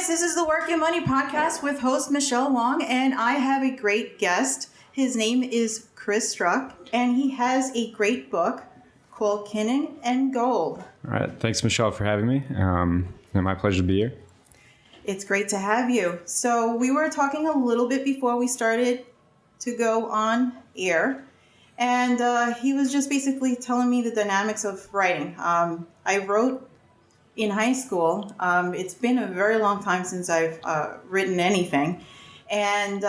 guys, this is the Work Your Money podcast with host Michelle Wong, and I have a great guest. His name is Chris Struck, and he has a great book called Kennig and Gold. All right. Thanks, Michelle, for having me. My pleasure to be here. It's great to have you. So we were talking a little bit before we started to go on air, and he was just basically telling me the dynamics of writing. I wrote in high school. It's been a very long time since I've written anything. And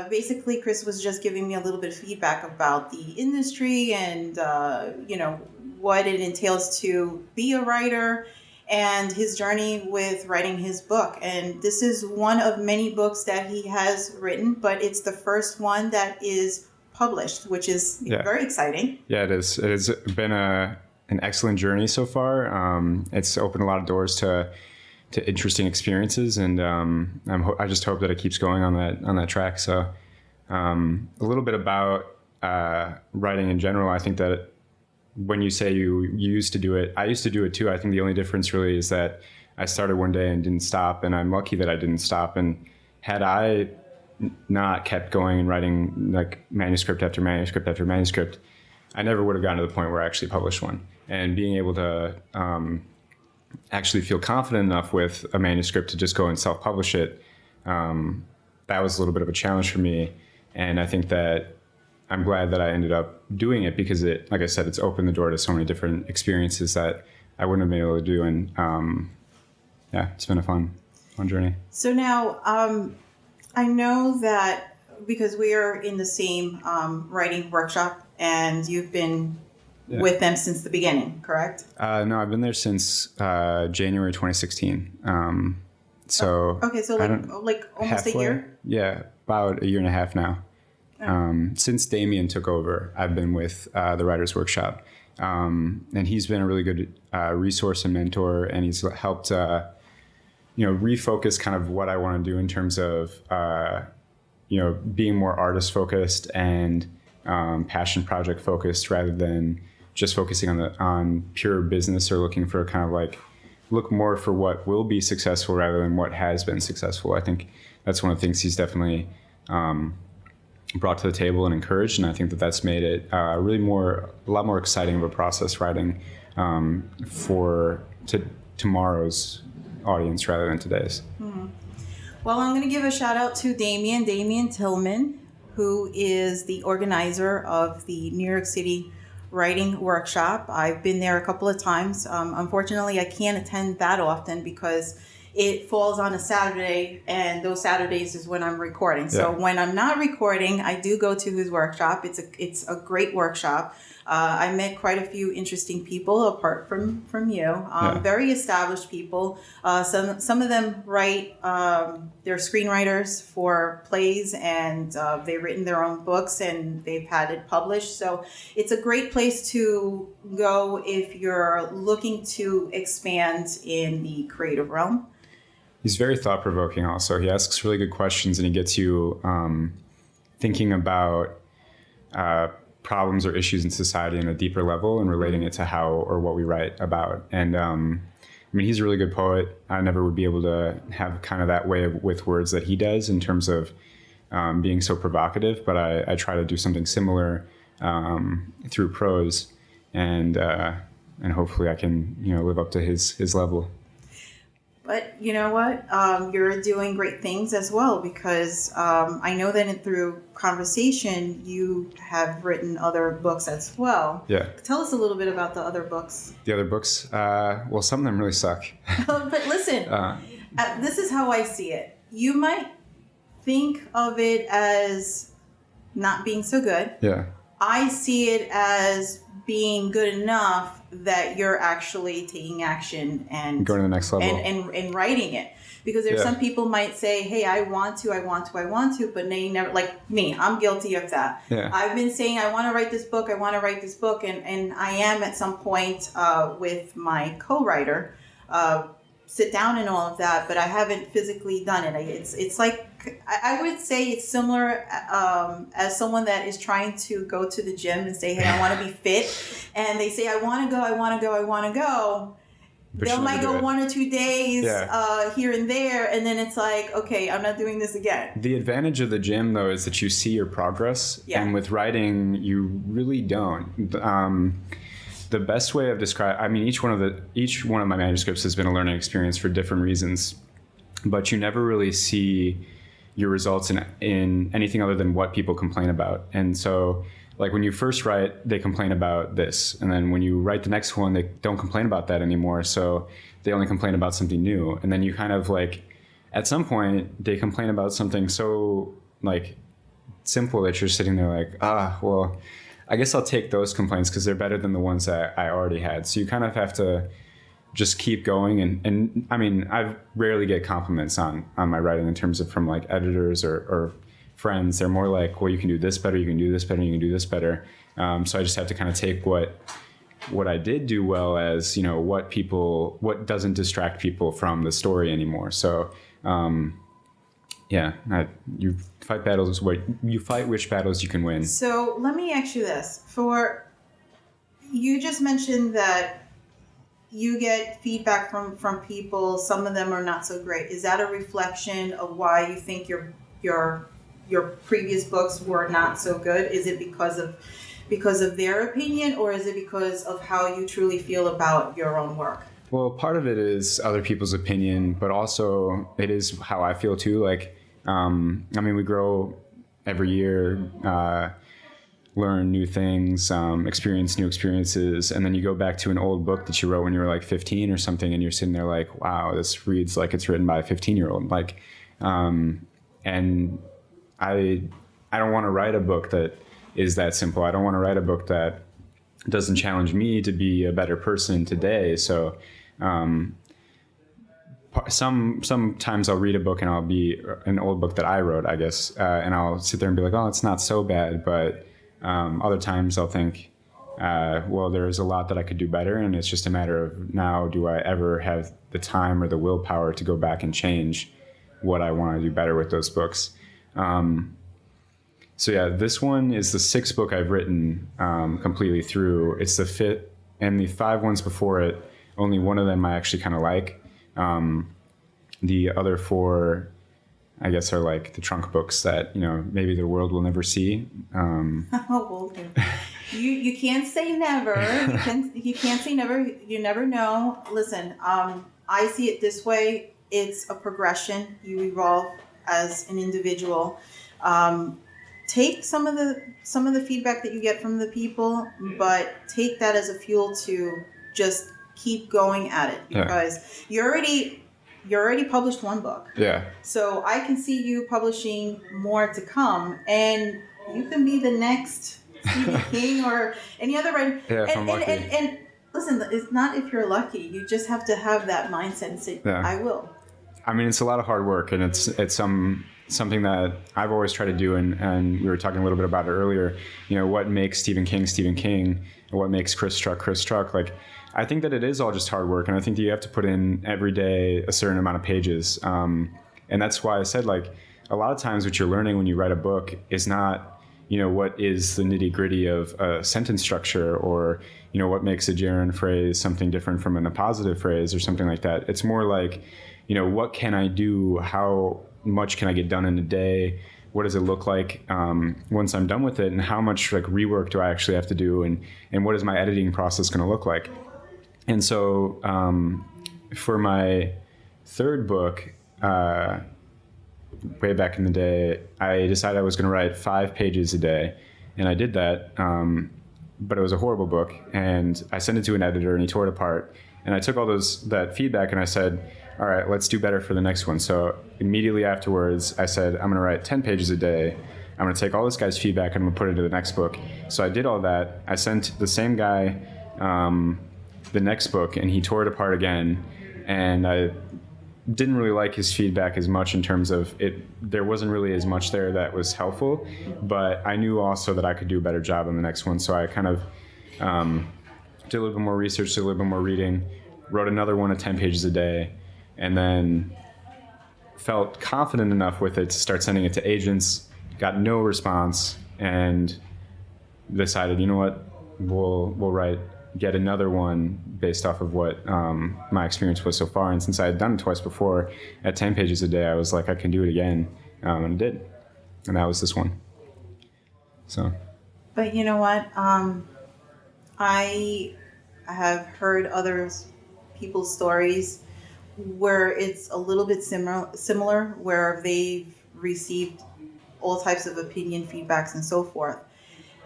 basically, Chris was just giving me a little bit of feedback about the industry and, what it entails to be a writer and his journey with writing his book. And this is one of many books that he has written, but it's the first one that is published, which is very exciting. Yeah, it is. It has been an excellent journey so far. It's opened a lot of doors to interesting experiences, and I just hope that it keeps going on that track. So a little bit about writing in general. I think that when you say you used to do it, I used to do it too. I think the only difference really is that I started one day and didn't stop, and I'm lucky that I didn't stop. And had I not kept going and writing like manuscript after manuscript after manuscript, I never would have gotten to the point where I actually published one. And being able to actually feel confident enough with a manuscript to just go and self-publish it, that was a little bit of a challenge for me. And I think that I'm glad that I ended up doing it because it, like I said, it's opened the door to so many different experiences that I wouldn't have been able to do. And it's been a fun journey. So now I know that because we are in the same writing workshop and you've been with them since the beginning, correct? No, I've been there since January 2016. So like almost a year? Yeah, about a year and a half now. Since Damien took over, I've been with the Writers Workshop. And he's been a really good resource and mentor, and he's helped refocus kind of what I want to do in terms of being more artist focused and passion project focused rather than just focusing on pure business or looking for kind of like look more for what will be successful rather than what has been successful. I think that's one of the things he's definitely brought to the table and encouraged, and I think that that's made it a lot more exciting of a process writing for tomorrow's audience rather than today's. Mm-hmm. Well, I'm going to give a shout out to Damien Tillman, who is the organizer of the New York City Writing Workshop. I've been there a couple of times. Unfortunately, I can't attend that often because it falls on a Saturday, and those Saturdays is when I'm recording. So when I'm not recording, I do go to his workshop. It's a great workshop. I met quite a few interesting people apart from you. Very established people. Some of them write, they're screenwriters for plays, and they've written their own books and they've had it published. So it's a great place to go if you're looking to expand in the creative realm. He's very thought-provoking also. He asks really good questions, and he gets you thinking about problems or issues in society on a deeper level and relating it to how or what we write about. And he's a really good poet. I never would be able to have kind of that way with words that he does in terms of being so provocative, but I try to do something similar through prose, and hopefully I can live up to his level. But you know what? You're doing great things as well, because I know that through conversation, you have written other books as well. Yeah. Tell us a little bit about the other books. The other books? Well, some of them really suck. But listen, this is how I see it. You might think of it as not being so good. Yeah. I see it as being good enough that you're actually taking action and going to the next level and writing it. Because there's some people might say, hey, I want to, but they never, like me, I'm guilty of that. Yeah. I've been saying, I want to write this book. And I am at some point with my co-writer, sit down and all of that, but I haven't physically done it. It's like, I would say it's similar as someone that is trying to go to the gym and say, hey, I want to be fit. And they say, I want to go. But they you might never do go it. 1 or 2 days Yeah. here and there, and then it's like, okay, I'm not doing this again. The advantage of the gym, though, is that you see your progress, Yeah. and with writing, you really don't. The best way of describing, I mean, each one of my manuscripts has been a learning experience for different reasons, but you never really see your results in anything other than what people complain about. And so, like, when you first write, they complain about this, and then when you write the next one, they don't complain about that anymore. So they only complain about something new, and then you kind of like, at some point, they complain about something so like simple that you're sitting there like, well, I guess I'll take those complaints because they're better than the ones that I already had. So you kind of have to just keep going. And I mean, I rarely get compliments on my writing in terms of from like editors or friends. They're more like, well, you can do this better, you can do this better, you can do this better. So I just have to kind of take what I did do well as, you know, what doesn't distract people from the story anymore. So, you fight battles which battles you can win. So let me ask you this: you just mentioned that you get feedback from people. Some of them are not so great. Is that a reflection of why you think your previous books were not so good? Is it because of their opinion, or is it because of how you truly feel about your own work? Well, part of it is other people's opinion, but also it is how I feel too. Like, I mean, we grow every year, learn new things, experience new experiences, and then you go back to an old book that you wrote when you were like 15 or something, and you're sitting there like, wow, this reads like it's written by a 15-year-old. Like, and I don't want to write a book that is that simple. I don't want to write a book that doesn't challenge me to be a better person today. So, sometimes I'll read a book and I'll be an old book that I wrote, I guess, and I'll sit there and be like, oh, it's not so bad. But other times I'll think, well, there's a lot that I could do better, and it's just a matter of now, do I ever have the time or the willpower to go back and change what I want to do better with those books? So yeah, this one is the 6th book I've written completely through. It's the 5th, and the 5 ones before it, only one of them I actually kind of like. The other 4, I guess, are like the trunk books that, you know, maybe the world will never see. Oh, well, you can't say never. You can't say never. You never know. Listen, I see it this way. It's a progression. You evolve as an individual. Take some of the feedback that you get from the people, but take that as a fuel to just keep going at it, because you already published 1 book. Yeah. So I can see you publishing more to come, and you can be the next Stephen King or any other writer. Yeah, if I'm lucky. And listen, it's not if you're lucky. You just have to have that mindset and say, I will. I mean, it's a lot of hard work, and it's something that I've always tried to do, and we were talking a little bit about it earlier. You know, what makes Stephen King, and what makes Chris Struck. Like, I think that it is all just hard work, and I think that you have to put in every day a certain amount of pages. And that's why I said, like, a lot of times what you're learning when you write a book is not, you know, what is the nitty gritty of a sentence structure, or, you know, what makes a gerund phrase something different from an appositive phrase or something like that. It's more like, you know, what can I do? How much can I get done in a day? What does it look like once I'm done with it? And how much like rework do I actually have to do? And what is my editing process going to look like? And so for my 3rd book, way back in the day, I decided I was going to write 5 pages a day. And I did that, but it was a horrible book. And I sent it to an editor, and he tore it apart. And I took all that feedback, and I said, all right, let's do better for the next one. So immediately afterwards, I said, I'm going to write 10 pages a day. I'm going to take all this guy's feedback, and I'm going to put it into the next book. So I did all that. I sent the same guy the next book, and he tore it apart again. And I didn't really like his feedback as much in terms of it. There wasn't really as much there that was helpful, but I knew also that I could do a better job on the next one. So I kind of did a little bit more research, did a little bit more reading, wrote another one at 10 pages a day, and then felt confident enough with it to start sending it to agents, got no response, and decided, you know what, we'll write get another one based off of what my experience was so far. And since I had done it twice before at 10 pages a day, I was like, I can do it again. And I did. And that was this one. So. But you know what? I have heard people's stories where it's a little bit similar, where they've received all types of opinion feedbacks and so forth.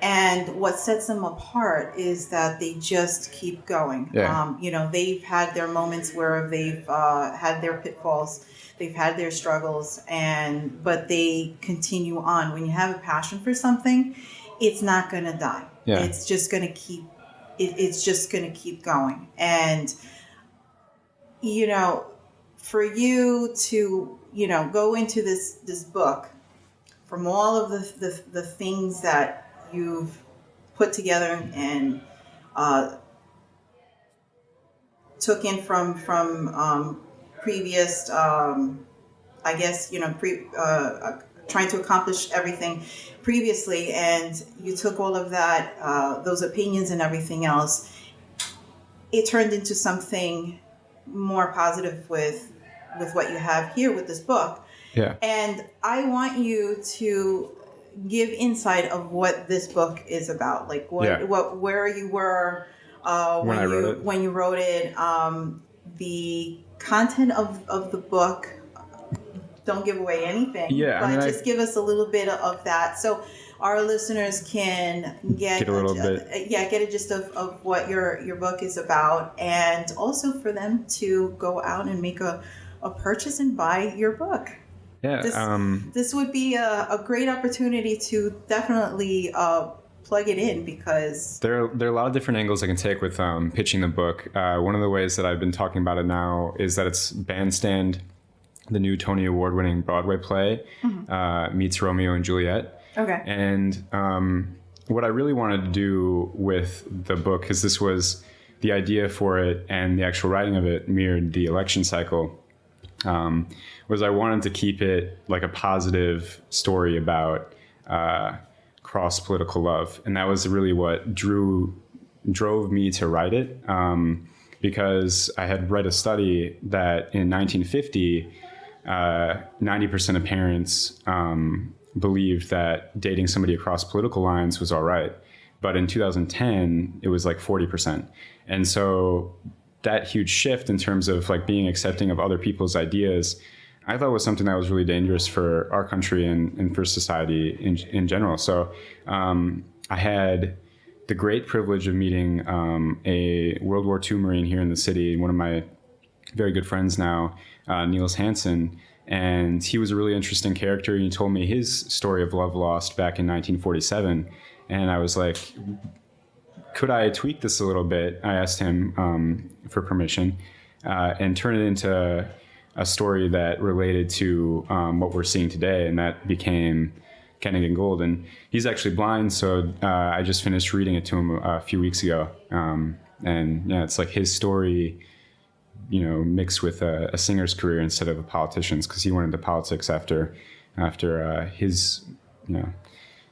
And what sets them apart is that they just keep going. Yeah. They've had their moments where they've had their pitfalls, they've had their struggles, but they continue on. When you have a passion for something, it's not going to die. Yeah. It's just going to keep. It's just going to keep going. And for you to go into this book, from all of the things that you've put together and took in from previous, I guess, trying to accomplish everything previously, and you took all of that, those opinions and everything else, it turned into something more positive with what you have here with this book. Yeah. And I want you to give insight of what this book is about, like where you were when you wrote it, the content of the book. Don't give away anything, just give us a little bit of that, so our listeners can get a gist of what your book is about, and also for them to go out and make a purchase and buy your book. Yeah, this would be a great opportunity to definitely plug it in, because there are a lot of different angles I can take with pitching the book. One of the ways that I've been talking about it now is that it's Bandstand, the new Tony Award-winning Broadway play, meets Romeo and Juliet. Okay. And what I really wanted to do with the book, because this was the idea for it and the actual writing of it mirrored the election cycle, was I wanted to keep it like a positive story about cross-political love. And that was really what drove me to write it, because I had read a study that in 1950, 90% of parents believed that dating somebody across political lines was all right. But in 2010, it was like 40%. And so that huge shift in terms of like being accepting of other people's ideas, I thought was something that was really dangerous for our country and for society in general. So I had the great privilege of meeting a World War II Marine here in the city, one of my very good friends now, Niels Hansen, and he was a really interesting character. He told me his story of love lost back in 1947, and I was like, could I tweak this a little bit? I asked him for permission and turn it into a story that related to what we're seeing today, and that became Kennig and Gold. And he's actually blind, so I just finished reading it to him a few weeks ago. And yeah, it's like his story, mixed with a singer's career instead of a politician's, because he went into politics after his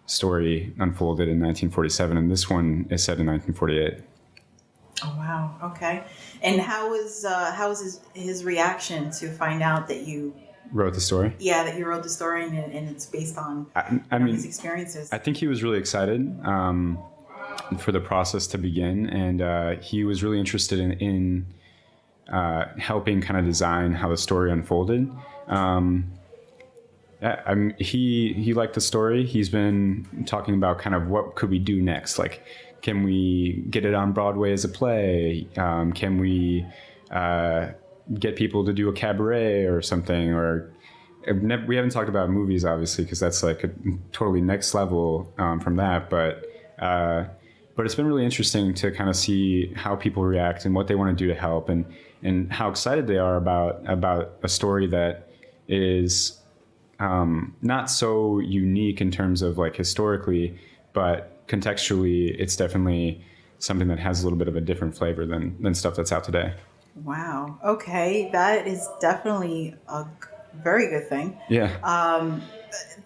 story unfolded in 1947, and this one is set in 1948. Oh wow! Okay, and how was his reaction to find out that you wrote the story? Yeah, that you wrote the story, and it's based on his experiences. I think he was really excited for the process to begin, and he was really interested in helping kind of design how the story unfolded. He liked the story. He's been talking about kind of what could we do next. Like, can we get it on Broadway as a play? Can we get people to do a cabaret or something? Or we haven't talked about movies, obviously, because that's like a totally next level from that. But it's been really interesting to kind of see how people react and what they want to do to help, and how excited they are about a story that is not so unique in terms of like historically, but contextually, it's definitely something that has a little bit of a different flavor than stuff that's out today. Wow. Okay, that is definitely a very good thing. Yeah.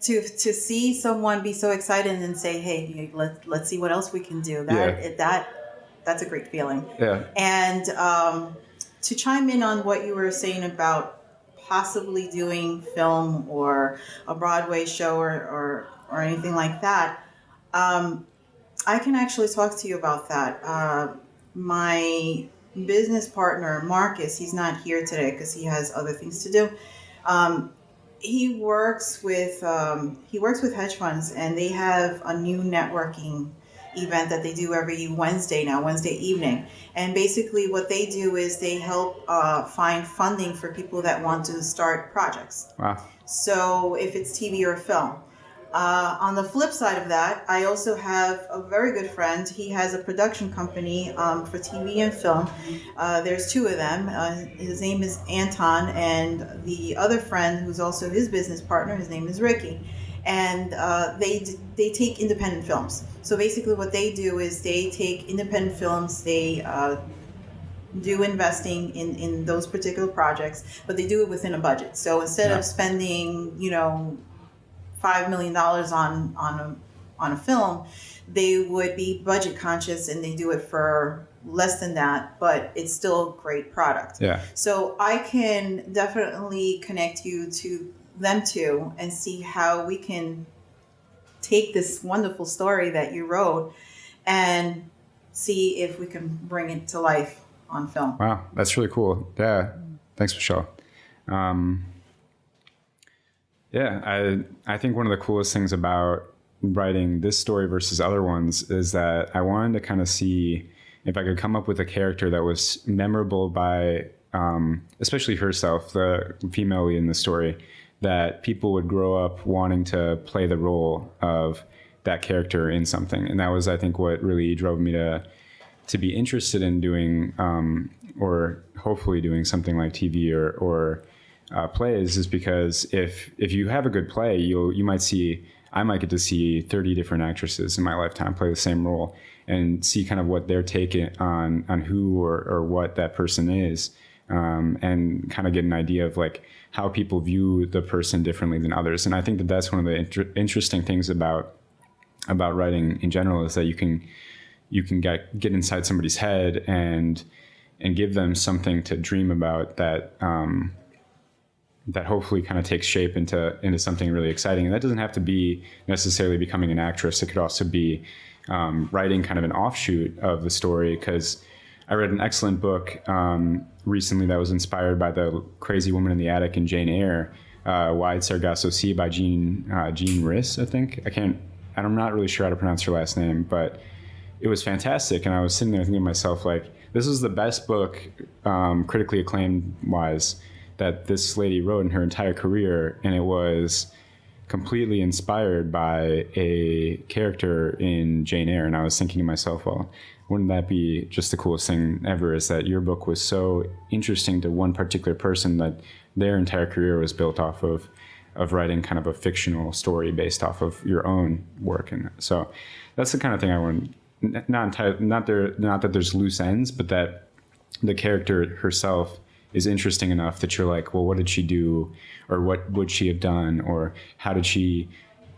To see someone be so excited and say, "Hey, let's see what else we can do." That that's a great feeling. Yeah. And to chime in on what you were saying about possibly doing film or a Broadway show or anything like that, I can actually talk to you about that. My business partner, Marcus, he's not here today because he has other things to do. Um, he works with hedge funds, and they have a new networking event that they do every Wednesday now, Wednesday evening. And basically, what they do is they help find funding for people that want to start projects. Wow. So if it's TV or film. On the flip side of that, I also have a very good friend. He has a production company for TV and film. There's two of them. His name is Anton, and the other friend, who's also his business partner, his name is Ricky. And they take independent films. So basically, what they do is they take independent films. They do investing in those particular projects, but they do it within a budget. So instead of spending, $5 million on a film, they would be budget conscious and they do it for less than that, but it's still great product. Yeah. So I can definitely connect you to them two and see how we can take this wonderful story that you wrote and see if we can bring it to life on film. Wow, that's really cool. Yeah, thanks, Michelle. I think one of the coolest things about writing this story versus other ones is that I wanted to kind of see if I could come up with a character that was memorable by, especially herself, the female lead in the story, that people would grow up wanting to play the role of that character in something. And that was, I think, what really drove me to be interested in doing, or hopefully doing something like TV or plays, is because if you have a good play, I might get to see 30 different actresses in my lifetime play the same role and see kind of what they're taking on who or what that person is, and kind of get an idea of like how people view the person differently than others. And I think that that's one of the interesting things about writing in general, is that you can get inside somebody's head and give them something to dream about that hopefully kind of takes shape into something really exciting. And that doesn't have to be necessarily becoming an actress. It could also be writing kind of an offshoot of the story, because I read an excellent book recently that was inspired by the crazy woman in the attic in Jane Eyre, Wide Sargasso Sea, by Jean Rhys, I think. I'm not really sure how to pronounce her last name, but it was fantastic. And I was sitting there thinking to myself, like, this is the best book, critically acclaimed wise, that this lady wrote in her entire career. And it was completely inspired by a character in Jane Eyre. And I was thinking to myself, well, wouldn't that be just the coolest thing ever, is that your book was so interesting to one particular person that their entire career was built off of writing kind of a fictional story based off of your own work. And so that's the kind of thing I want. Not that there's loose ends, but that the character herself is interesting enough that you're like, well, what did she do, or what would she have done, or how did she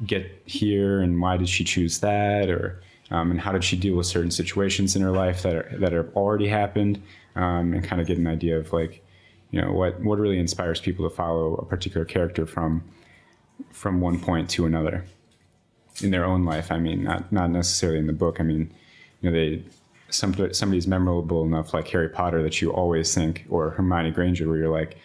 get here, and why did she choose that, or and how did she deal with certain situations in her life that have already happened, and kind of get an idea of like, what really inspires people to follow a particular character from one point to another in their own life. I mean, not necessarily in the book. I mean, somebody's memorable enough, like Harry Potter, that you always think, or Hermione Granger, where you're like,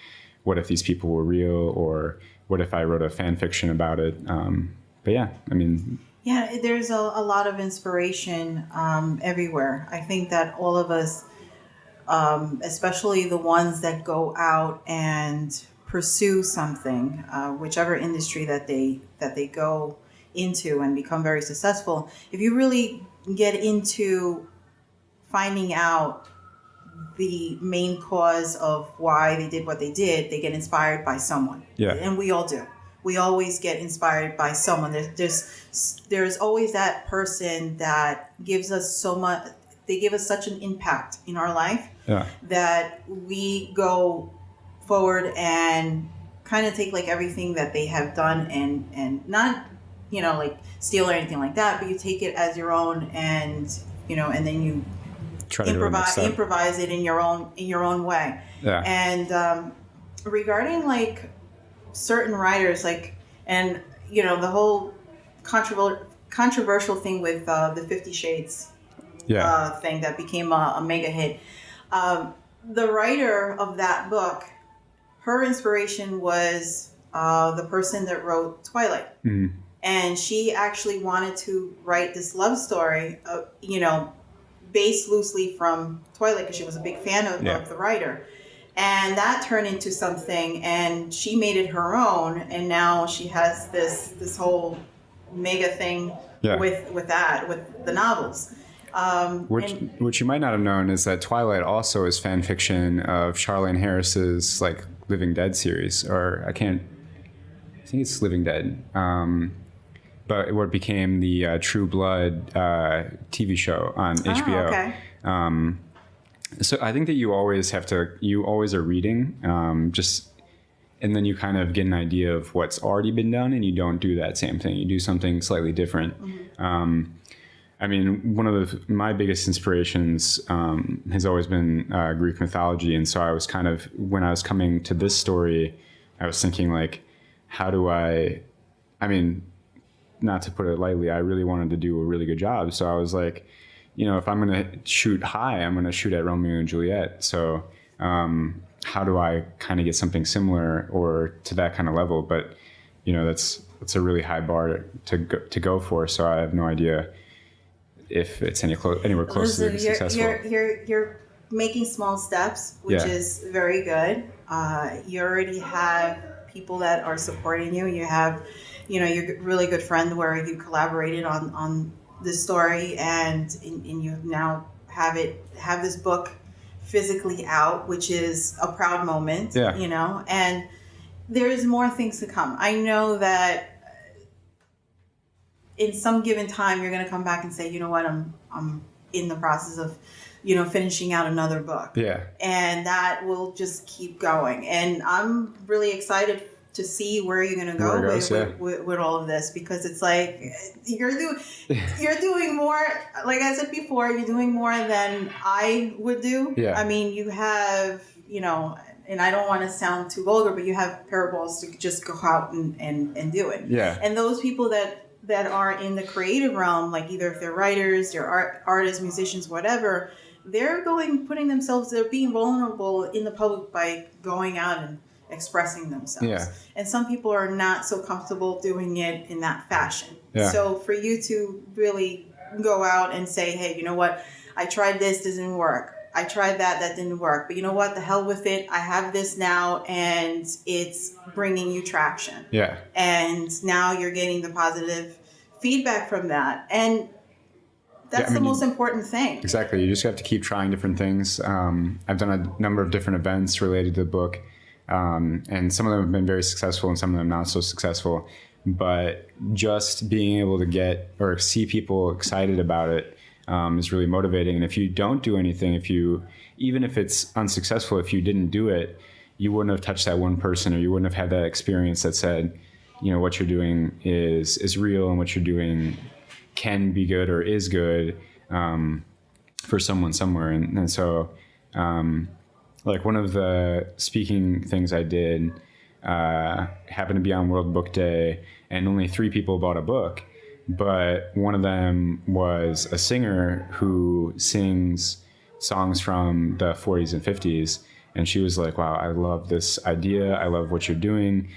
what if these people were real, or what if I wrote a fan fiction about it? But yeah, I mean. Yeah, there's a lot of inspiration everywhere. I think that all of us, especially the ones that go out and pursue something, whichever industry that they go into and become very successful, if you really get into finding out the main cause of why they did what they did, they get inspired by someone. Yeah. And we all do. We always get inspired by someone. There's always that person that gives us so much. They give us such an impact in our life, that we go forward and kind of take like everything that they have done and not, like steal or anything like that, but you take it as your own, and and then you try to go to the next step. improvise it in your own way. Yeah. And regarding like certain writers, like, and the whole controversial thing with the 50 Shades thing that became a mega hit. The writer of that book, her inspiration was the person that wrote Twilight. Mm-hmm. And she actually wanted to write this love story, based loosely from Twilight, because she was a big fan of the writer. And that turned into something, and she made it her own, and now she has this whole mega thing with the novels. Which you might not have known is that Twilight also is fan fiction of Charlaine Harris's like Living Dead series, or I think it's Living Dead. But what became the True Blood TV show on HBO. Okay. So I think that you always are reading, and then you kind of get an idea of what's already been done, and you don't do that same thing. You do something slightly different. Mm-hmm. I mean, one of my biggest inspirations has always been Greek mythology, and so I was kind of, when I was coming to this story, I was thinking like, how do I mean, not to put it lightly, I really wanted to do a really good job. So I was like, if I'm going to shoot high, I'm going to shoot at Romeo and Juliet. So how do I kind of get something similar or to that kind of level? But, that's a really high bar to go for. So I have no idea if it's anywhere close to being successful. You're making small steps, which is very good. You already have people that are supporting you. You have, your really good friend where you collaborated on this story, and you now have this book physically out, which is a proud moment. And there's more things to come. I know that in some given time you're going to come back and say, you know what, I'm in the process of finishing out another book, and that will just keep going. And I'm really excited to see where you're going to go with all of this, because it's like you're doing more, like I said before, you're doing more than I would do. I mean, you have, and I don't want to sound too vulgar, but you have parables to just go out and do it. And those people that are in the creative realm, like either if they're writers, they're artists, musicians, whatever, they're being vulnerable in the public by going out and expressing themselves. And some people are not so comfortable doing it in that fashion. So for you to really go out and say, hey, you know what, I tried this, didn't work. I tried that didn't work. But you know what, the hell with it. I have this now, and it's bringing you traction. And now you're getting the positive feedback from that. And that's the most important thing. Exactly. You just have to keep trying different things. I've done a number of different events related to the book. And some of them have been very successful and some of them not so successful. But just being able to get or see people excited about it is really motivating. And if you don't do anything, even if it's unsuccessful, if you didn't do it, you wouldn't have touched that one person, or you wouldn't have had that experience that said, what you're doing is real, and what you're doing can be good or is good for someone somewhere. And so like one of the speaking things I did happened to be on World Book Day, and only 3 people bought a book, but one of them was a singer who sings songs from the 40s and 50s. And she was like, wow, I love this idea. I love what you're doing,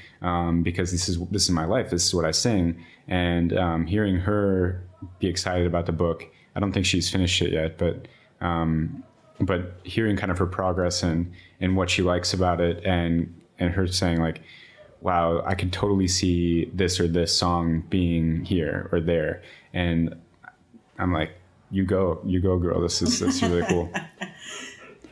because this is my life. This is what I sing. And hearing her be excited about the book, I don't think she's finished it yet, but hearing kind of her progress and what she likes about it, and her saying like, wow, I could totally see this or this song being here or there. And I'm like, you go girl. This is really cool.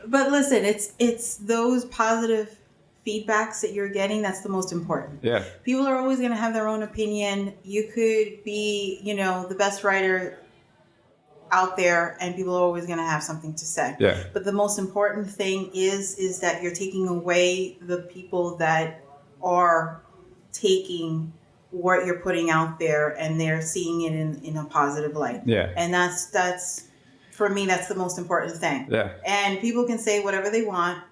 But listen, it's those positive feedbacks that you're getting that's the most important. People are always going to have their own opinion. You could be, the best writer out there, and people are always going to have something to say. But the most important thing is that you're taking away the people that are taking what you're putting out there, and they're seeing it in a positive light. And that's For me, that's the most important thing. Yeah. And people can say whatever they want,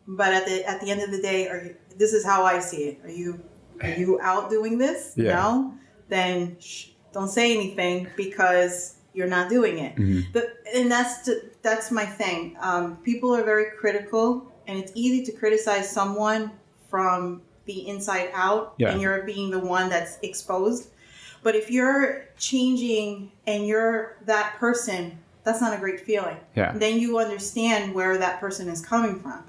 but at the end of the day, this is how I see it. Are you out doing this? Yeah. No? Then don't say anything because you're not doing it. And that's my thing. People are very critical, and it's easy to criticize someone from the inside out, and you're being the one that's exposed. But if you're changing and you're that person, that's not a great feeling. Yeah. Then you understand where that person is coming from.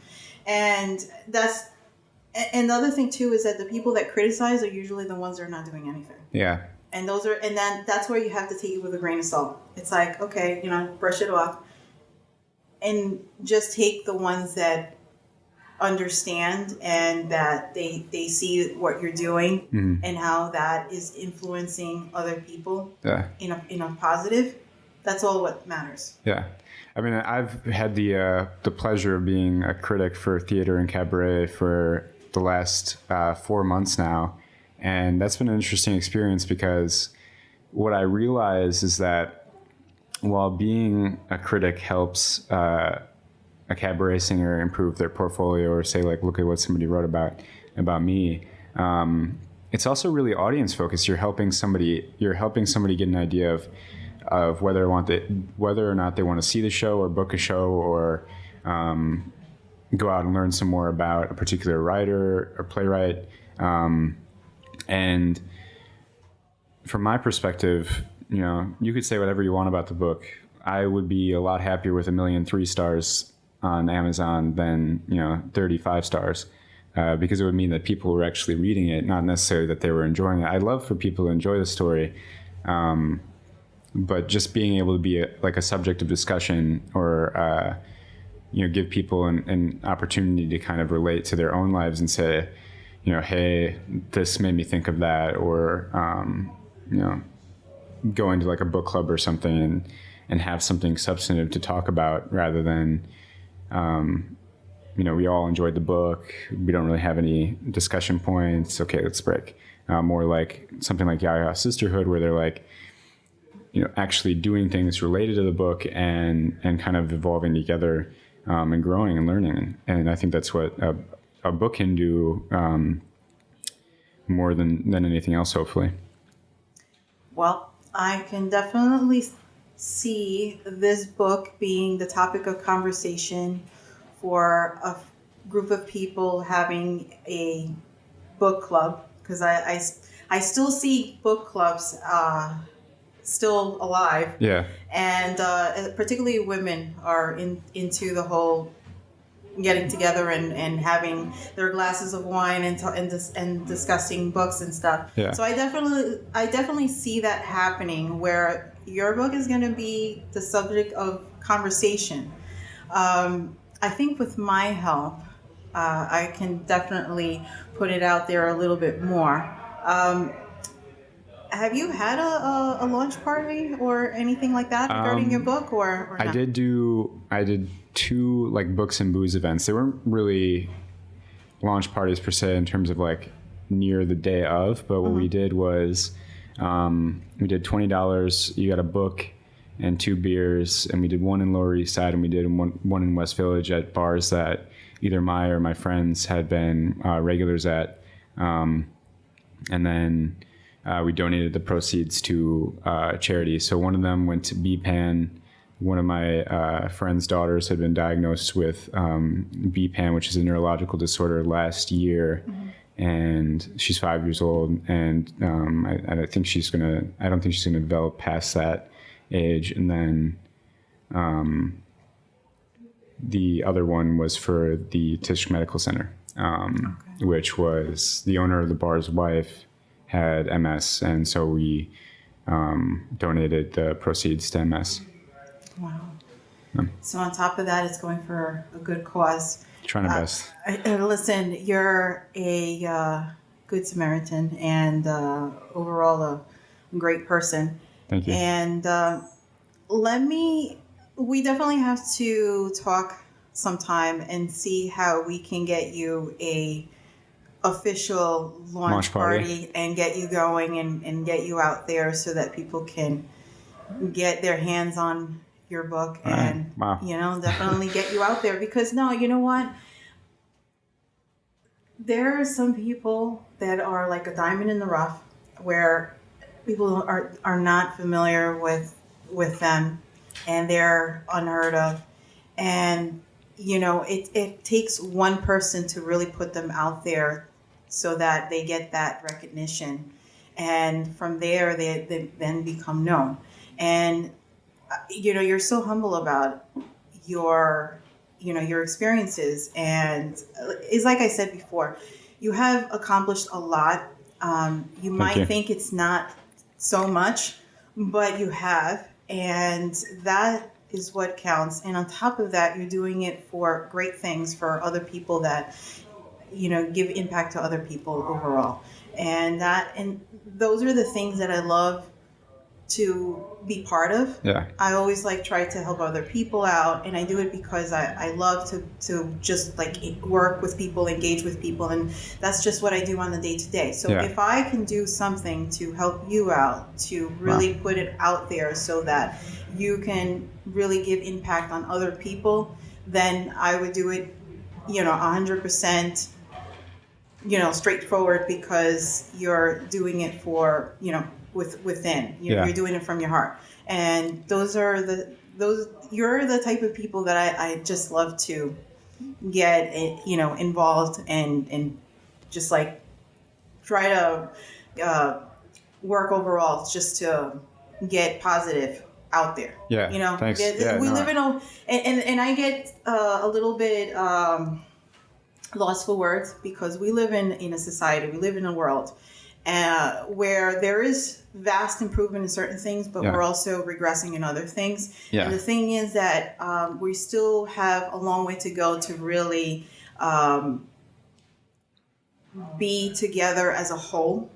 And the other thing too is that the people that criticize are usually the ones that are not doing anything. Yeah. And that's where you have to take it with a grain of salt. It's like, okay, brush it off and just take the ones that understand and that they see what you're doing and how that is influencing other people in a positive. That's all what matters. Yeah. I mean, I've had the pleasure of being a critic for theater and cabaret for the last 4 months now. And that's been an interesting experience because what I realize is that while being a critic helps a cabaret singer improve their portfolio or say, like, look at what somebody wrote about me, it's also really audience focused. You're helping somebody get an idea of whether or not they want to see the show or book a show or go out and learn some more about a particular writer or playwright. And from my perspective, you could say whatever you want about the book. I would be a lot happier with 1,000,003 stars on Amazon than 35 stars, because it would mean that people were actually reading it, not necessarily that they were enjoying it. I'd love for people to enjoy the story, but just being able to be a subject of discussion or give people an opportunity to kind of relate to their own lives and say, hey, this made me think of that, or go into like a book club or something and have something substantive to talk about rather than we all enjoyed the book, we don't really have any discussion points, okay, let's break. More like something like Yaya Sisterhood, where they're like actually doing things related to the book and kind of evolving together and growing and learning. And I think that's what a book can do more than anything else, hopefully. Well, I can definitely see this book being the topic of conversation for a group of people having a book club, because I still see book clubs still alive. Yeah. And particularly women are into the whole getting together and having their glasses of wine and discussing books and stuff. Yeah. So I definitely see that happening, where your book is going to be the subject of conversation. I think with my help, I can definitely put it out there a little bit more. Have you had a launch party or anything like that regarding your book, or not? I did 2 like books and booze events. They weren't really launch parties per se in terms of like near the day of, but what we did was we did $20. You got a book and 2 beers, and we did one in Lower East Side, and we did one in West Village at bars that either my friends had been regulars at, and then we donated the proceeds to charity. So one of them went to BPAN. One of my friend's daughters had been diagnosed with BPAN, which is a neurological disorder, last year, and she's 5 years old. And I don't think she's gonna develop past that age. And then the other one was for the Tisch Medical Center, which was the owner of the bar's wife had MS, and so we donated the proceeds to MS. Wow. So on top of that, it's going for a good cause. Trying our best. Listen, you're a good Samaritan and overall a great person. Thank you. And we definitely have to talk sometime and see how we can get you a official launch party and get you going and get you out there so that people can get their hands on your book All right. and, Wow. definitely get you out there because no, you know what? There are some people that are like a diamond in the rough where people are not familiar with them and they're unheard of. And, it takes one person to really put them out there so that they get that recognition. And from there, they then become known. And, you're so humble about your your experiences and it's like I said before, you have accomplished a lot. You Thank might you. think it's not so much, but you have, and that is what counts. And on top of that, you're doing it for great things for other people that give impact to other people overall. And those are the things that I love to be part of. Yeah. I always like try to help other people out, and I do it because I love to just like work with people, engage with people, and that's just what I do on the day to day. So Yeah. if I can do something to help you out, to really put it out there so that you can really give impact on other people, then I would do it, 100%, straightforward because you're doing it for, within. Yeah. You're doing it from your heart. And you're the type of people that I just love to get, involved and just like try to work overall just to get positive out there. Yeah. Thanks. We live in and I get a little bit lost for words because we live in a society, we live in a world where there is vast improvement in certain things, but Yeah. we're also regressing in other things. Yeah. And the thing is that we still have a long way to go to really be together as a whole,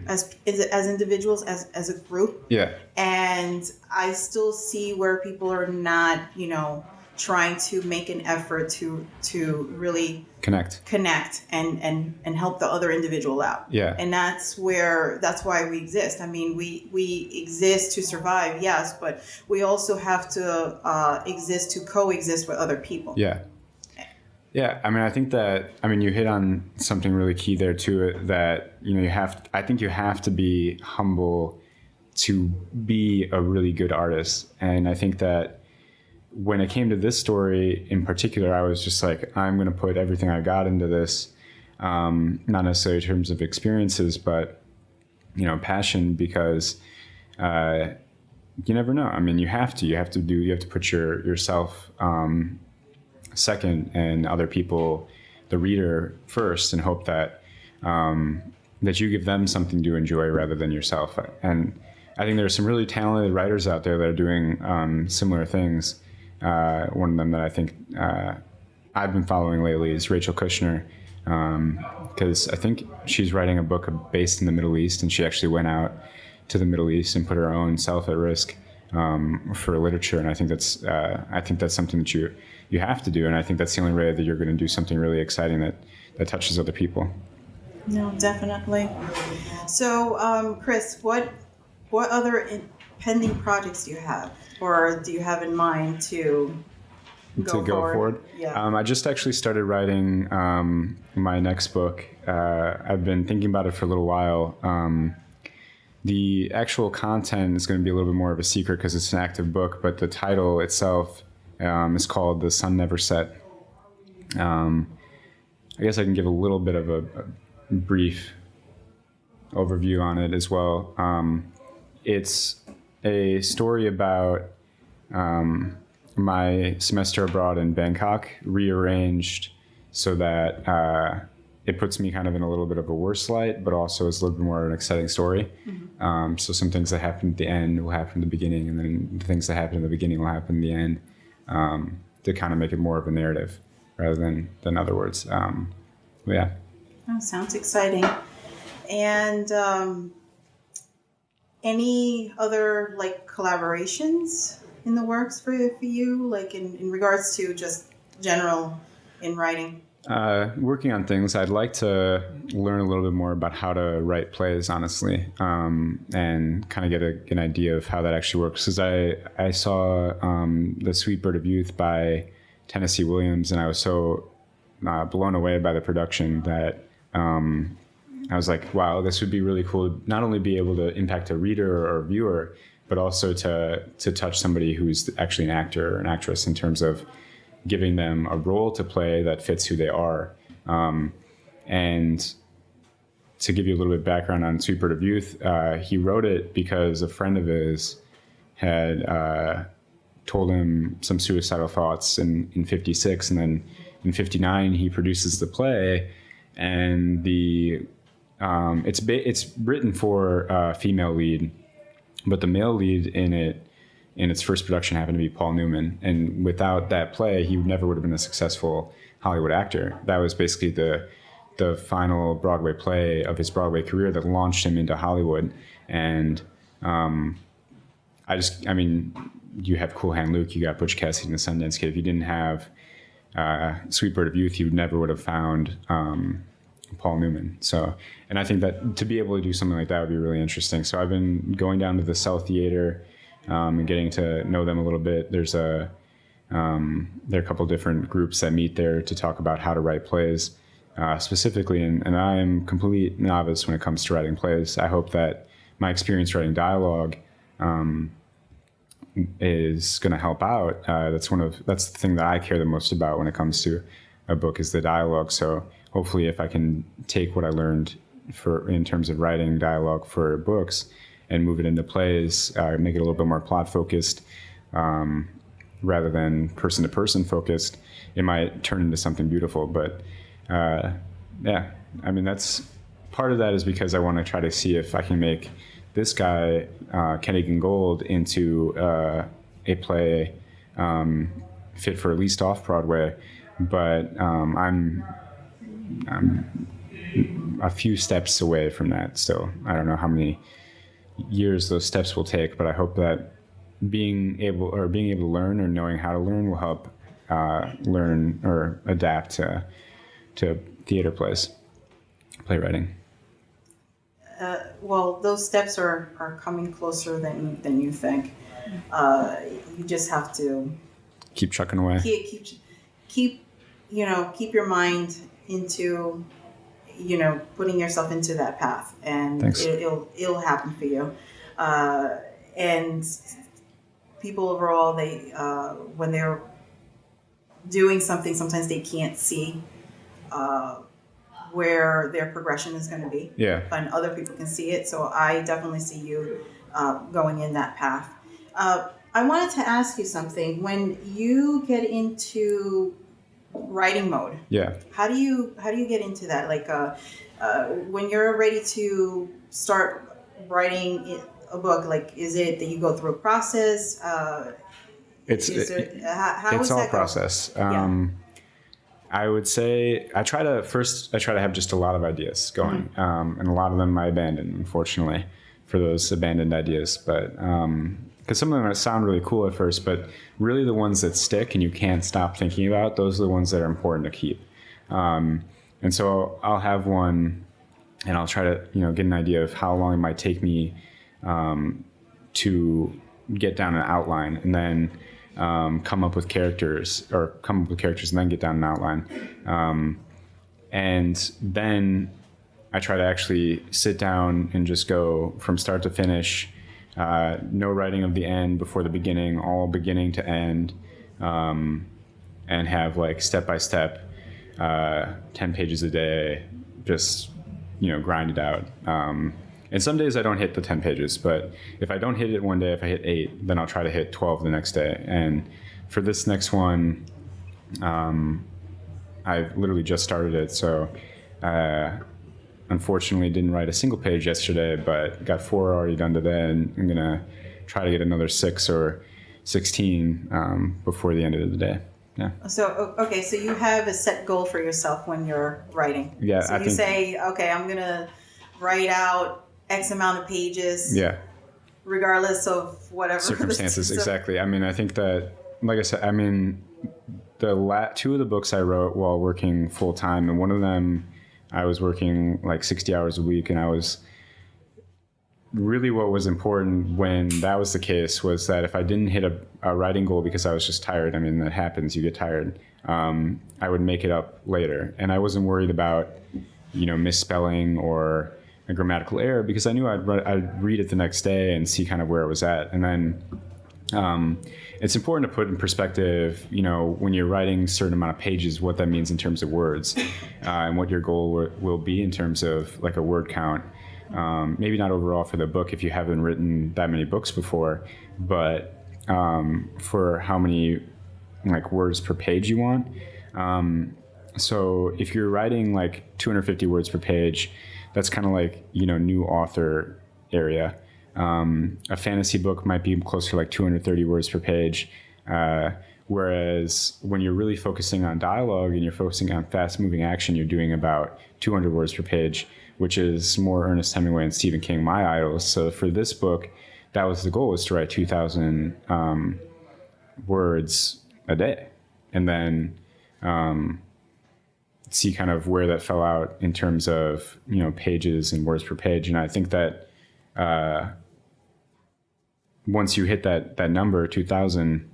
as individuals, as a group. Yeah. And I still see where people are not, trying to make an effort to really Connect and help the other individual out. Yeah. And that's why we exist. I mean, we exist to survive, yes, but we also have to exist to coexist with other people. Yeah. Yeah. I mean, I think that, you hit on something really key there too, that, I think you have to be humble to be a really good artist. And I think that when it came to this story in particular, I was just like, I'm going to put everything I got into this, not necessarily in terms of experiences, but, passion, because you never know. I mean, you have to put yourself second and other people, the reader, first, and hope that that you give them something to enjoy rather than yourself. And I think there are some really talented writers out there that are doing similar things. One of them that I think I've been following lately is Rachel Kushner, because I think she's writing a book based in the Middle East, and she actually went out to the Middle East and put her own self at risk for literature. And I think that's something that you have to do, and I think that's the only way that you're going to do something really exciting that touches other people. No, definitely. So, Chris, what other pending projects do you have, or do you have in mind to go forward? Yeah. I just actually started writing my next book. I've been thinking about it for a little while. The actual content is going to be a little bit more of a secret because it's an active book, but the title itself is called The Sun Never Set. I guess I can give a little bit of a brief overview on it as well. It's a story about my semester abroad in Bangkok, rearranged so that it puts me kind of in a little bit of a worse light, but also is a little bit more of an exciting story. Mm-hmm. So some things that happen at the end will happen at the beginning, and then the things that happen at the beginning will happen at the end, to kind of make it more of a narrative rather than other words. Yeah. That sounds exciting. And any other like collaborations in the works for you, like in regards to just general in writing? Working on things. I'd like to learn a little bit more about how to write plays, honestly, and kind of get an idea of how that actually works. Because I saw The Sweet Bird of Youth by Tennessee Williams, and I was so blown away by the production that I was like, wow, this would be really cool. Not only be able to impact a reader or a viewer, but also to touch somebody who's actually an actor or an actress in terms of giving them a role to play that fits who they are. And to give you a little bit of background on Sweet Bird of Youth, he wrote it because a friend of his had told him some suicidal thoughts in 56, and then in 59 he produces the play, and it's written for a female lead, but the male lead in its first production happened to be Paul Newman. And without that play, he never would have been a successful Hollywood actor. That was basically the final Broadway play of his Broadway career that launched him into Hollywood. And you have Cool Hand Luke, you got Butch Cassidy and the Sundance Kid. If you didn't have Sweet Bird of Youth, you never would have found Paul Newman. So, and I think that to be able to do something like that would be really interesting. So I've been going down to the South Theater and getting to know them a little bit. There are a couple different groups that meet there to talk about how to write plays specifically. And I am complete novice when it comes to writing plays. I hope that my experience writing dialogue is going to help out. That's the thing that I care the most about when it comes to a book, is the dialogue. So hopefully if I can take what I learned in terms of writing dialogue for books and move it into plays, make it a little bit more plot focused, rather than person to person focused, it might turn into something beautiful. But that's part of that is because I want to try to see if I can make this guy, Kennig and Gold, into a play fit for at least off Broadway. But I'm a few steps away from that still. I don't know how many years those steps will take, but I hope that being able to learn or knowing how to learn will help learn or adapt to theater plays, playwriting. Well, those steps are coming closer than you think. You just have to keep chucking away. Keep your mind into putting yourself into that path, and it'll happen for you. And people overall, they when they're doing something, sometimes they can't see where their progression is going to be. Yeah. And other people can see it. So I definitely see you going in that path. I wanted to ask you something. When you get into writing mode, how do you get into that? Like when you're ready to start writing a book, like is it that you go through a process? It's all a process. I would say I try to have just a lot of ideas going, and a lot of them I abandon, unfortunately, for those abandoned ideas. But because some of them sound really cool at first, but really the ones that stick and you can't stop thinking about, those are the ones that are important to keep. And so I'll have one, and I'll try to get an idea of how long it might take me to get down an outline, and then come up with characters and then get down an outline. And then I try to actually sit down and just go from start to finish, no writing of the end before the beginning, all beginning to end, and have like step-by-step, 10 pages a day, just, grind it out. And some days I don't hit the 10 pages, but if I don't hit it one day, if I hit 8, then I'll try to hit 12 the next day. And for this next one, I literally just started it. So unfortunately didn't write a single page yesterday, but got 4 already done today. And I'm going to try to get another 6 or 16 before the end of the day. Yeah. So, okay. So you have a set goal for yourself when you're writing. Yeah. So you say, okay, I'm going to write out X amount of pages. Yeah. Regardless of whatever circumstances. Exactly. I mean, I think that, like I said, the two of the books I wrote while working full time, and one of them I was working like 60 hours a week, and I was really, what was important when that was the case was that if I didn't hit a writing goal because I was just tired, I mean, that happens, you get tired, I would make it up later. And I wasn't worried about, misspelling or a grammatical error, because I knew I'd read it the next day and see kind of where it was at. And then it's important to put in perspective, when you're writing a certain amount of pages, what that means in terms of words, and what your goal will be in terms of like a word count. Maybe not overall for the book if you haven't written that many books before, but for how many like words per page you want. So if you're writing like 250 words per page, that's kind of like, new author area. A fantasy book might be closer to like 230 words per page. Whereas when you're really focusing on dialogue and you're focusing on fast moving action, you're doing about 200 words per page, which is more Ernest Hemingway and Stephen King, my idols. So for this book, that was the goal, was to write 2,000 words a day. And then see kind of where that fell out in terms of, pages and words per page. And I think that once you hit that number, 2,000,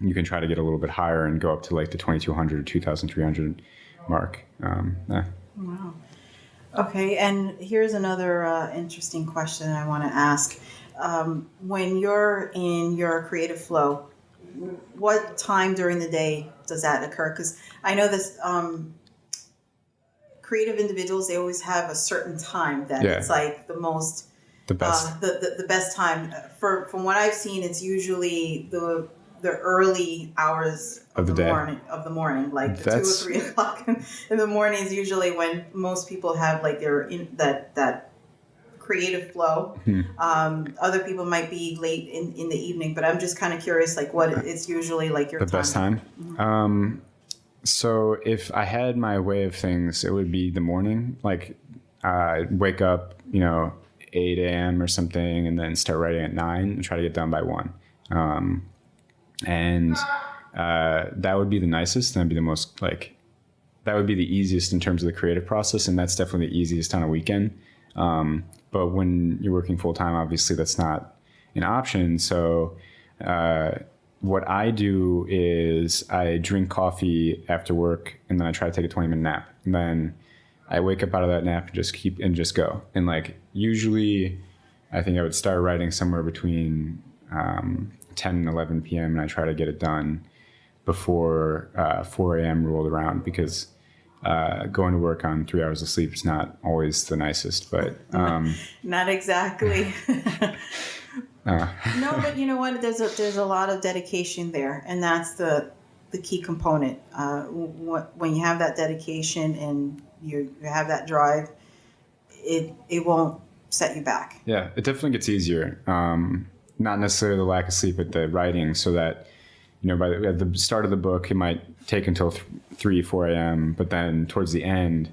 you can try to get a little bit higher and go up to like the 2,200 or 2,300 mark. Yeah. Wow. Okay, and here's another interesting question I want to ask. When you're in your creative flow, what time during the day does that occur? Because I know this creative individuals, they always have a certain time that it's like the best the best time. From what I've seen, it's usually the early hours of the morning, like 2 or 3 o'clock in the morning is usually when most people have like that creative flow. Other people might be late in the evening, but I'm just kind of curious, like what it's usually like your best time. Mm-hmm. So if I had my way of things, it would be the morning. Like I'd wake up, 8 a.m. or something, and then start writing at 9 and try to get done by 1. And that would be the nicest. That'd be the most that would be the easiest in terms of the creative process. And that's definitely the easiest on a weekend. But when you're working full time, obviously that's not an option. So, what I do is I drink coffee after work, and then I try to take a 20-minute nap. And then I wake up out of that nap and just go. And like usually I think I would start writing somewhere between 10 and 11 p.m. and I try to get it done before 4 a.m. rolled around, because going to work on 3 hours of sleep is not always the nicest, but not exactly. No, but you know what? There's a lot of dedication there, and that's the key component. When you have that dedication and you have that drive, it won't set you back. Yeah, it definitely gets easier. Not necessarily the lack of sleep, but the writing, so that at the start of the book, it might take until 3, 4 a.m., but then towards the end,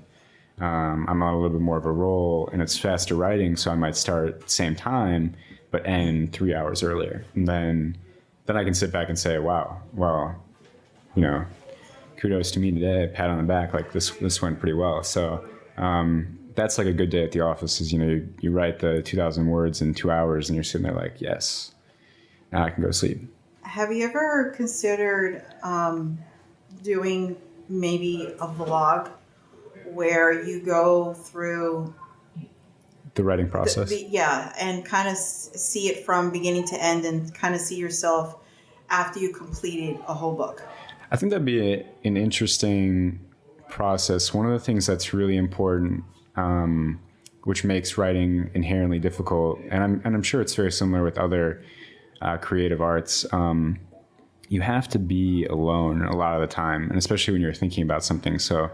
I'm on a little bit more of a roll, and it's faster writing, so I might start at the same time, but end 3 hours earlier. And then I can sit back and say, wow, well, kudos to me today, pat on the back, like this went pretty well. So that's like a good day at the office, is, you write the 2,000 words in 2 hours, and you're sitting there like, yes, now I can go to sleep. Have you ever considered doing maybe a vlog where you go through the writing process? And kind of see it from beginning to end, and kind of see yourself after you completed a whole book? I think that'd be an interesting process. One of the things that's really important, which makes writing inherently difficult, and I'm sure it's very similar with other creative arts, you have to be alone a lot of the time, and especially when you're thinking about something. So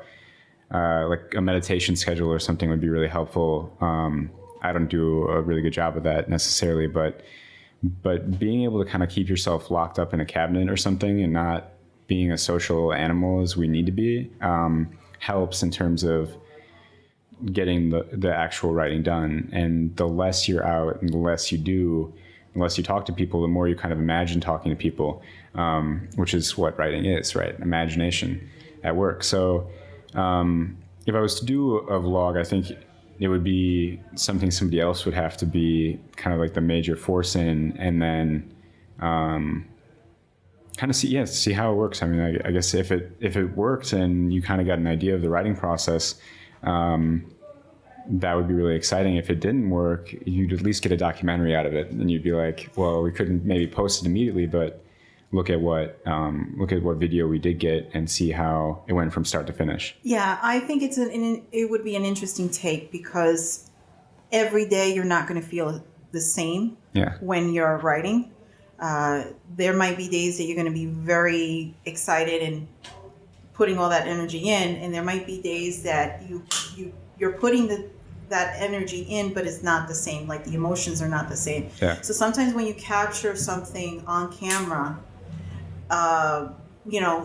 like a meditation schedule or something would be really helpful. I don't do a really good job of that necessarily, but being able to kind of keep yourself locked up in a cabinet or something and not being a social animal as we need to be helps in terms of getting the actual writing done. And the less you're out and the less you do, less you talk to people, the more you kind of imagine talking to people, which is what writing is, right? Imagination at work. So if I was to do a vlog, I think it would be something somebody else would have to be kind of like the major force in, and then kind of see how it works. I mean, I guess if it worked and you kind of got an idea of the writing process, that would be really exciting. If it didn't work, you'd at least get a documentary out of it, and you'd be like, well, we couldn't maybe post it immediately, but look at what video we did get and see how it went from start to finish. Yeah, I think it would be an interesting take, because every day you're not going to feel the same when you're writing. There might be days that you're going to be very excited and putting all that energy in, and there might be days that you're putting that energy in, but it's not the same. Like the emotions are not the same. Yeah. So sometimes when you capture something on camera,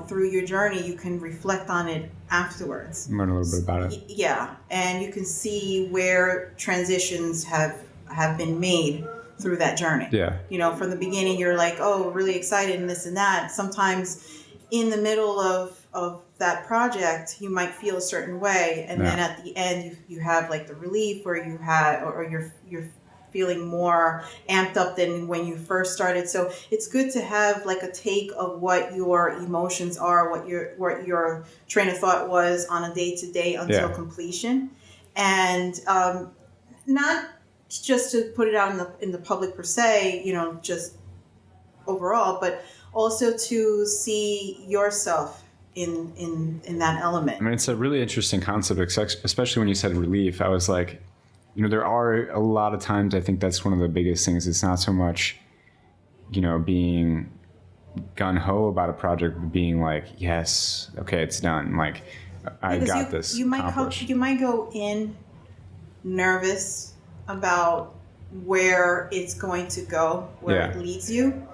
through your journey, you can reflect on it afterwards. Learn a little bit about it. Yeah, and you can see where transitions have been made through that journey. Yeah. From the beginning, you're like, oh, really excited and this and that. Sometimes in the middle of that project, you might feel a certain way, and then at the end, you have like the relief, or you're feeling more amped up than when you first started. So it's good to have like a take of what your emotions are, what your train of thought was on a day-to-day until completion, and not just to put it out in the public per se, just overall, but also to see yourself in that element. I mean, it's a really interesting concept, especially when you said relief. I was like, there are a lot of times, I think that's one of the biggest things. It's not so much, being gung-ho about a project, but being like, yes, okay, it's done. Like, I got this. You might go in nervous about where it's going to go, where it leads you.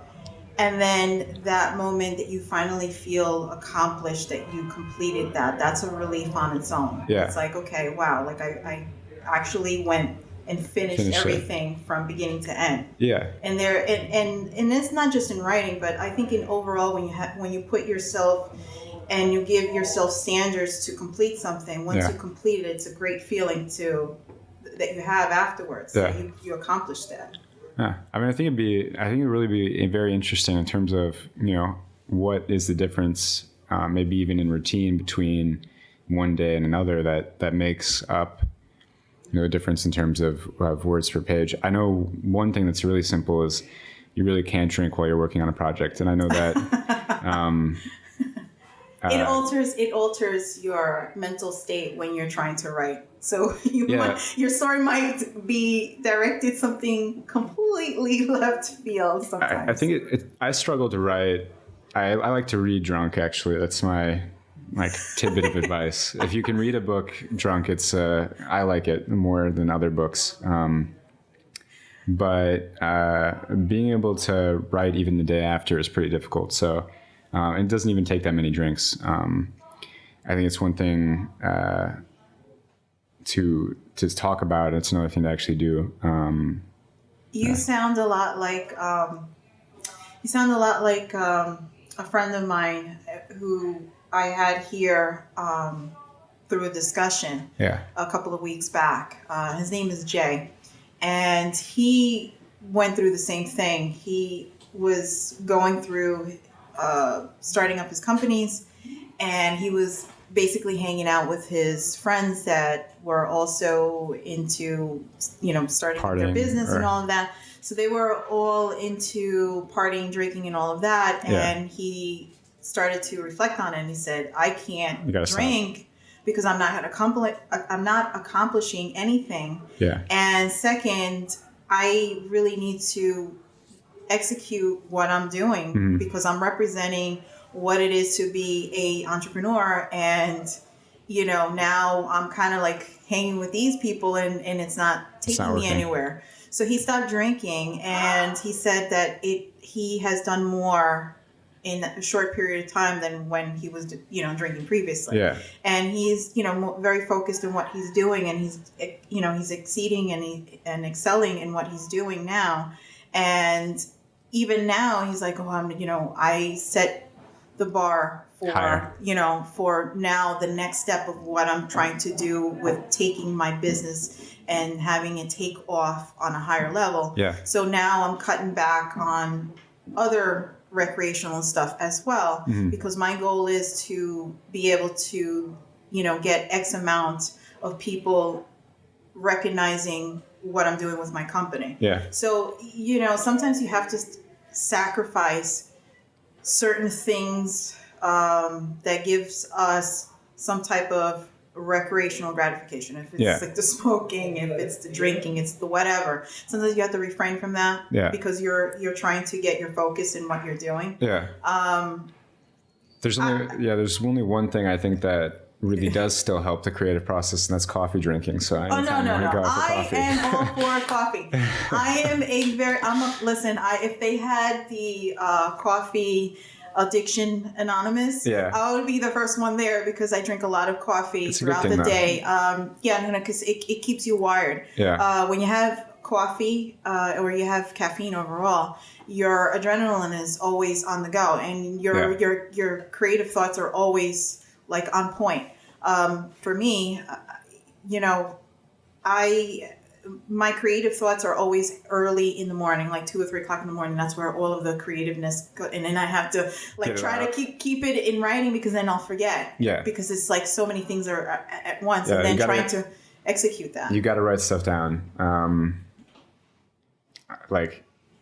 And then that moment that you finally feel accomplished, that you completed that's a relief on its own. Yeah. It's like, okay, wow, like I actually went and finished everything from beginning to end. Yeah. And it's not just in writing, but I think in overall, when you put yourself and you give yourself standards to complete something, once you complete it, it's a great feeling that you have afterwards. Yeah. That you accomplished that. Yeah, I mean, I think it'd really be very interesting in terms of, what is the difference, maybe even in routine between one day and another that makes up, the difference in terms of words per page. I know one thing that's really simple is you really can't drink while you're working on a project, and I know that. It alters your mental state when you're trying to write. So your story might be directed something completely left field sometimes. I think I struggle to write. I like to read drunk, actually. That's my tidbit of advice. If you can read a book drunk, I like it more than other books. But being able to write even the day after is pretty difficult. So it doesn't even take that many drinks. I think it's one thing to talk about. It's another thing to actually do. You sound a lot like a friend of mine who I had here through a discussion a couple of weeks back. His name is Jay, and he went through the same thing. He was going through starting up his companies, and he was basically hanging out with his friends that were also into, starting up their business and all of that. So they were all into partying, drinking, and all of that. And he started to reflect on it, and he said, "I can't drink because I'm not accomplishing anything. Yeah. And second, I really need to execute what I'm doing because I'm representing what it is to be a entrepreneur, and now I'm kind of like hanging with these people, and it's not taking me anywhere." So he stopped drinking, and he said that he has done more in a short period of time than when he was drinking previously. Yeah. And he's very focused on what he's doing, and he's exceeding and excelling in what he's doing now. And even now he's like, I set the bar for, higher. For now the next step of what I'm trying to do with taking my business and having it take off on a higher level. Yeah. So now I'm cutting back on other recreational stuff as well, because my goal is to be able to, get X amount of people recognizing what I'm doing with my company. Yeah. So, sometimes you have to sacrifice certain things that gives us some type of recreational gratification. If it's like the smoking, if it's the drinking, it's the whatever. Sometimes you have to refrain from that because you're trying to get your focus in what you're doing. Yeah. There's only one thing I think that really does still help the creative process, and that's coffee drinking. So no. I am all for coffee. If they had the coffee Addiction Anonymous, I would be the first one there, because I drink a lot of coffee throughout the day. Because it keeps you wired. When you have coffee or you have caffeine overall, your adrenaline is always on the go, and your creative thoughts are always like on point. For me, my creative thoughts are always early in the morning, like 2 or 3 o'clock in the morning. That's where all of the creativeness and then I have to try to keep it in writing, because then I'll forget. Because it's like so many things are at once, and then trying to execute that. You got to write stuff down.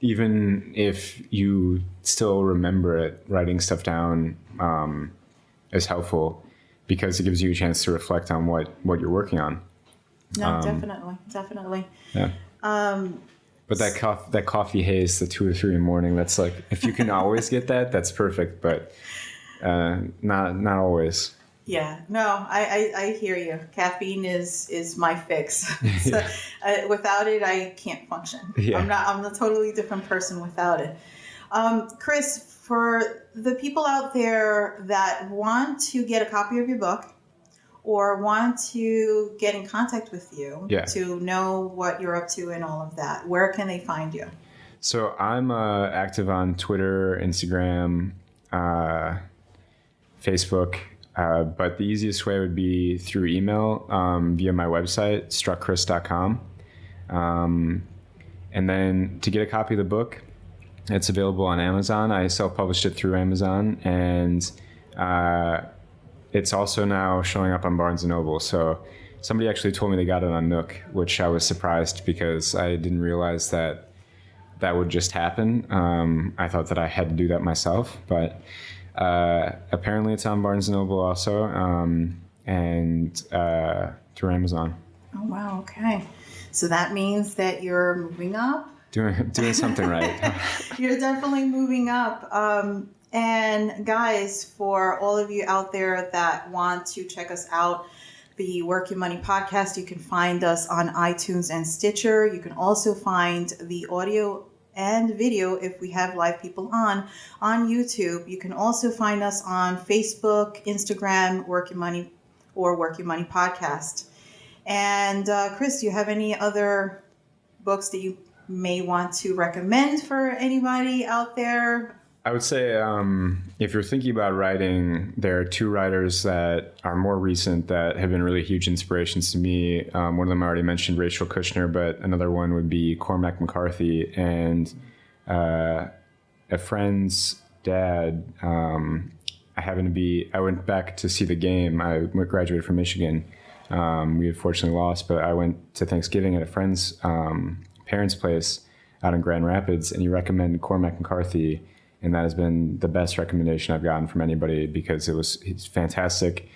Even if you still remember it, writing stuff down is helpful, because it gives you a chance to reflect on what you're working on. No, definitely. Yeah. But that coffee haze, the 2 or 3 in the morning, that's like, if you can always get that, that's perfect. But not always. Yeah. No, I hear you. Caffeine is my fix. So, without it, I can't function. Yeah. I'm a totally different person without it. Chris, for the people out there that want to get a copy of your book, or want to get in contact with you to know what you're up to and all of that, where can they find you? So I'm active on Twitter, Instagram, Facebook, but the easiest way would be through email via my website, struckchris.com. And then to get a copy of the book, it's available on Amazon. I self-published it through Amazon, and it's also now showing up on Barnes & Noble. So somebody actually told me they got it on Nook, which I was surprised, because I didn't realize that would just happen. I thought that I had to do that myself, but apparently it's on Barnes & Noble also, and through Amazon. Oh, wow. Okay. So that means that you're moving up. Doing something right. You're definitely moving up. And guys, for all of you out there that want to check us out, the Work Your Money podcast, you can find us on iTunes and Stitcher. You can also find the audio and video, if we have live people on YouTube. You can also find us on Facebook, Instagram, Work Your Money, or Work Your Money podcast. And Chris, do you have any other books that you may want to recommend for anybody out there? I would say if you're thinking about writing, there are 2 writers that are more recent that have been really huge inspirations to me. One of them I already mentioned, Rachel Kushner, but another one would be Cormac McCarthy. And a friend's dad, I went back to see the game. I graduated from Michigan. We unfortunately lost, but I went to Thanksgiving at a friend's parents' place out in Grand Rapids, and he recommended Cormac McCarthy. And that has been the best recommendation I've gotten from anybody, because he's fantastic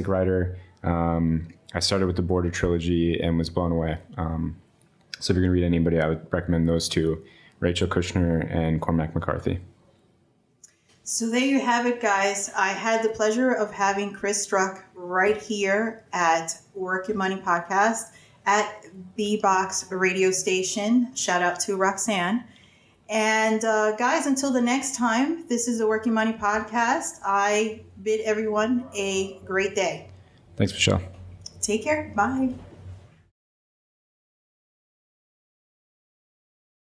writer. I started with the Border trilogy and was blown away. So if you're going to read anybody, I would recommend those 2, Rachel Kushner and Cormac McCarthy. So there you have it, guys. I had the pleasure of having Chris Struck right here at Work Your Money podcast at B-Box radio station. Shout out to Roxanne. And guys, until the next time, this is the Work Your Money podcast. I bid everyone a great day. Thanks, Michelle. Take care. Bye.